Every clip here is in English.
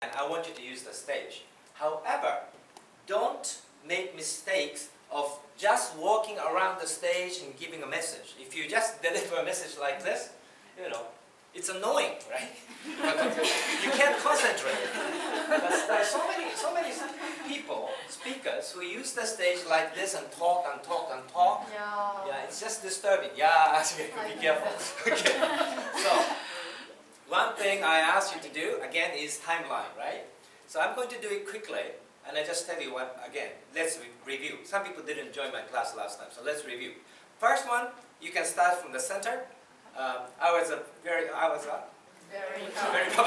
and I want you to use the stage. However, don't make mistakes of just walking around the stage and giving a message. If you just deliver a message like this, you know, it's annoying, right? You can't concentrate. But there are so many people, speakers, who use the stage like this and talk and talk and talk. Yeah, it's just disturbing. Yeah, be careful. Okay. So, one thing I ask you to do, again, is timeline, right? So I'm going to do it quickly, and I just tell you what, again, let's review. Some people didn't join my class last time, so let's review. First one, you can start from the center. I was very public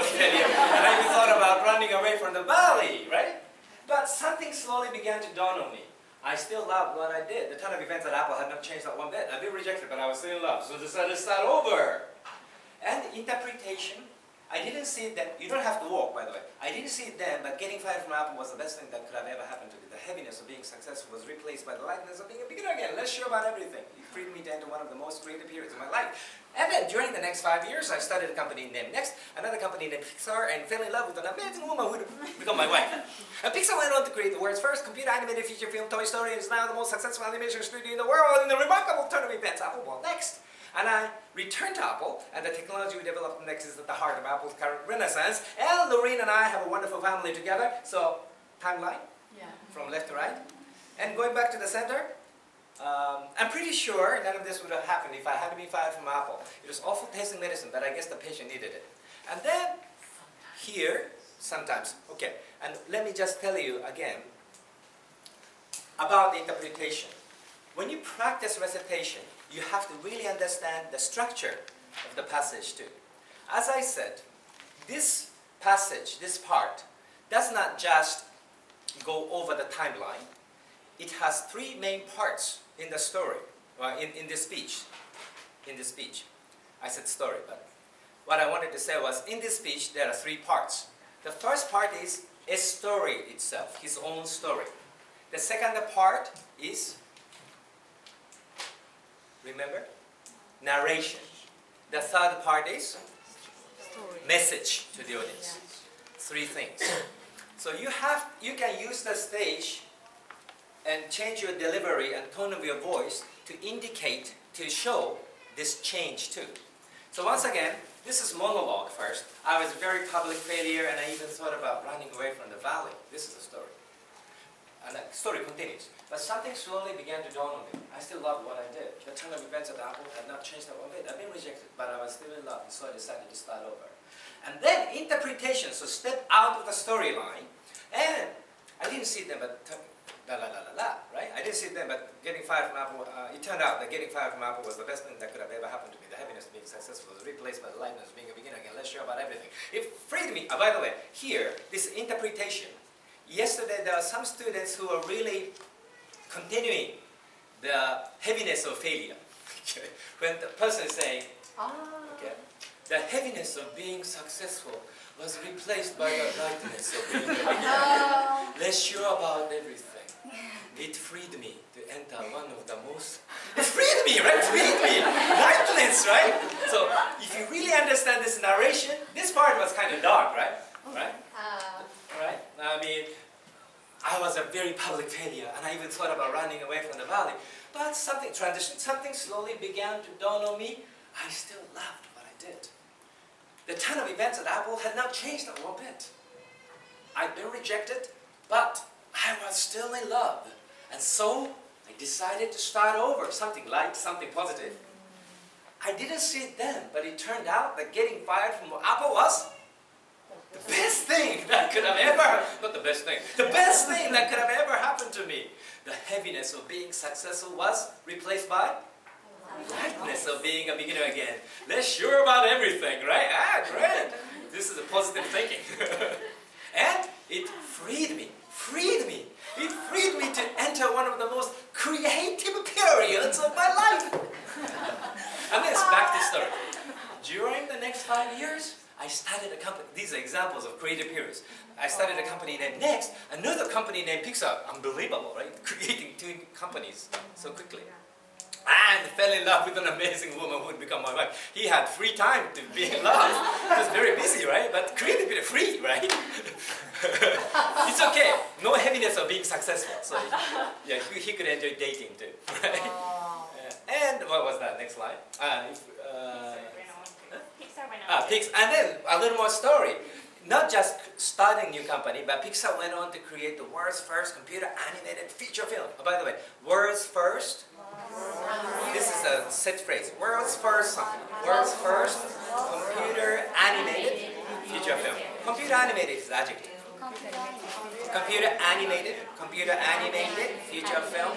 failure, and I even thought about running away from the valley, right? But something slowly began to dawn on me. I still loved what I did. The ton of events at Apple had not changed that one bit. I've been rejected, but I was still in love, so I decided to start over. And interpretation, I didn't see that, you don't have to walk, by the way. I didn't see it then, but getting fired from Apple was the best thing that could have ever happened to me. The heaviness of being successful was replaced by the lightness of being a beginner again. Less sure about everything. It freed me to enter one of the most creative periods of my life. And then during the next 5 years, I started a company named Next, another company named Pixar, and fell in love with an amazing woman who would become my wife. And Pixar went on to create the world's first computer animated feature film, Toy Story, and is now the most successful animation studio in the world. In the remarkable turn of events, Apple bought Next. And I returned to Apple, and the technology we developed next is at the heart of Apple's current renaissance. And Lorene and I have a wonderful family together. So, timeline, from left to right. And going back to the center, I'm pretty sure none of this would have happened if I hadn't been fired from Apple. It was awful tasting medicine, but I guess the patient needed it. And then, here, sometimes, okay. And let me just tell you again about the interpretation. When you practice recitation, you have to really understand the structure of the passage too. As I said, this passage, this part, does not just go over the timeline. It has three main parts in the story, in this speech. In this speech. I said story, but what I wanted to say was, in this speech, there are three parts. The first part is a story itself, his own story. The second part is, remember? Narration. The third part is message to the audience. Three things. So you can use the stage and change your delivery and tone of your voice to indicate, to show this change too. So once again, this is monologue first. I was a very public failure, and I even thought about running away from the valley. This is the story. And the story continues. But something slowly began to dawn on me. I still loved what I did. The turn of events at Apple had not changed that one bit. I've been rejected, but I was still in love, so I decided to start over. And then interpretation, so step out of the storyline, and I didn't see them, but right? I didn't see them, but getting fired from Apple, it turned out that getting fired from Apple was the best thing that could have ever happened to me. The heaviness of being successful was replaced by the lightness of being a beginner again, less sure about everything. It freed me. By the way, here, this interpretation, yesterday there are some students who are really continuing the heaviness of failure. When the person is saying, okay, the heaviness of being successful was replaced by the lightness of being a beginner. Less sure about everything. It freed me to enter one of the most... It freed me, right? Freed me! Lightness, right? So, if you really understand this narration, this part was kind of dark, right? Right? Right? I mean, I was a very public failure, and I even thought about running away from the valley. But something slowly began to dawn on me. I still loved what I did. The ton of events at Apple had not changed a one bit. I'd been rejected, but I was still in love. And so, I decided to start over. Something light, something positive. I didn't see it then, but it turned out that getting fired from Apple was the best thing that could have ever, not the best thing, the best thing that could have ever happened to me. The heaviness of being successful was replaced by lightness of being a beginner again. Less sure about everything, right? Great. This is a positive thinking. And it freed me. It freed me to enter one of the most creative periods of my life. And then it's back to story. During the next 5 years, I started a company. These are examples of creative periods. I started a company named Next, another company named Pixar. Unbelievable, right? Creating two companies so quickly. and fell in love with an amazing woman who would become my wife. He had free time to be in love. He was very busy, right? But creativity free, right? It's okay. No heaviness of being successful. So yeah, he could enjoy dating too, right? And what was that? Next slide. Pixar, and then a little more story. Not just starting a new company, but Pixar went on to create the world's first computer animated feature film. Oh, by the way, world's first. This is a set phrase. World's first something. World's first computer animated feature film. Computer animated is adjective. Computer animated feature film.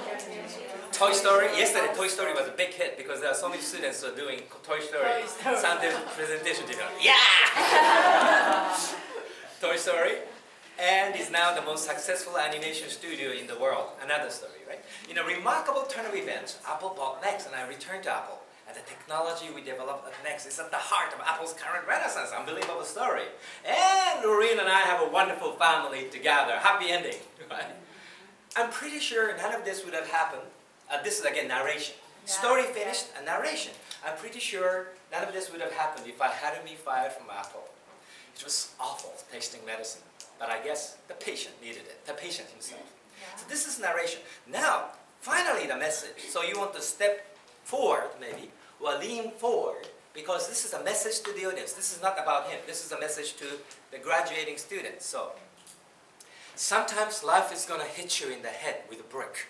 Toy Story. Yesterday, Toy Story was a big hit because there are so many students who are doing Toy Story Sunday presentation dinner. Yeah! Toy Story. And is now the most successful animation studio in the world. Another story, right? In a remarkable turn of events, Apple bought Next, and I returned to Apple. And the technology we developed at Next is at the heart of Apple's current renaissance. Unbelievable story. And Lorene and I have a wonderful family together. Happy ending, right? I'm pretty sure none of this would have happened. This is again narration. Story finished and narration. I'm pretty sure none of this would have happened if I hadn't been fired from Apple. It was awful tasting medicine. But I guess the patient needed it, the patient himself. So this is narration. Now, finally the message. So you want to step forward maybe, or lean forward, because this is a message to the audience. This is not about him. This is a message to the graduating students. So, sometimes life is going to hit you in the head with a brick.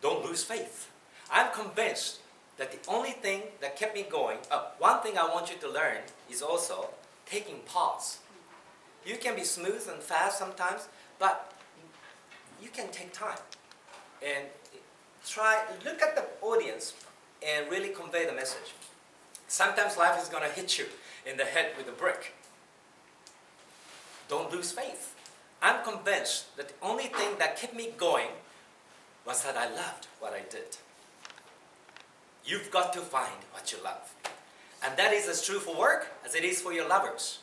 Don't lose faith. I'm convinced that the only thing that kept me going, one thing I want you to learn is also taking pause. You can be smooth and fast sometimes, but you can take time and look at the audience and really convey the message. Sometimes life is going to hit you in the head with a brick. Don't lose faith. I'm convinced that the only thing that kept me going was that I loved what I did. You've got to find what you love. And that is as true for work as it is for your lovers.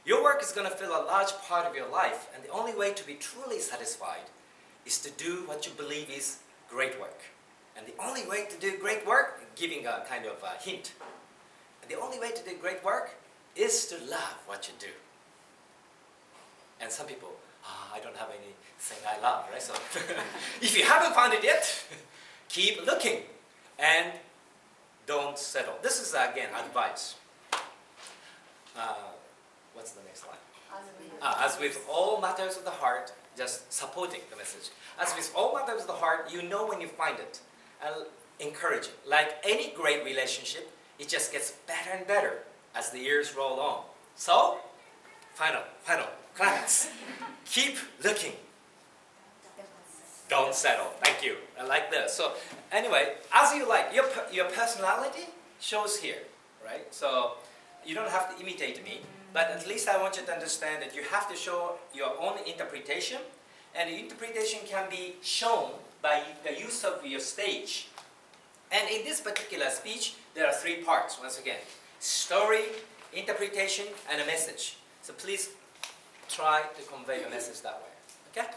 Your work is going to fill a large part of your life, and the only way to be truly satisfied is to do what you believe is great work. And the only way to do great work, giving a kind of a hint, and the only way to do great work is to love what you do. And some people, I don't have anything I love, right? So if you haven't found it yet, keep looking and don't settle. This is again advice. What's the next slide? As with all matters of the heart, just supporting the message. As with all matters of the heart, you know when you find it. And encourage it. Like any great relationship, it just gets better and better as the years roll on. So, final climax. Keep looking. Don't settle. Thank you. I like this. So, anyway, as you like, your personality shows here, right? So, you don't have to imitate me, but at least I want you to understand that you have to show your own interpretation, and the interpretation can be shown by the use of your stage. And in this particular speech, there are 3 parts, once again. Story, interpretation, and a message. So please try to convey the message that way. Okay?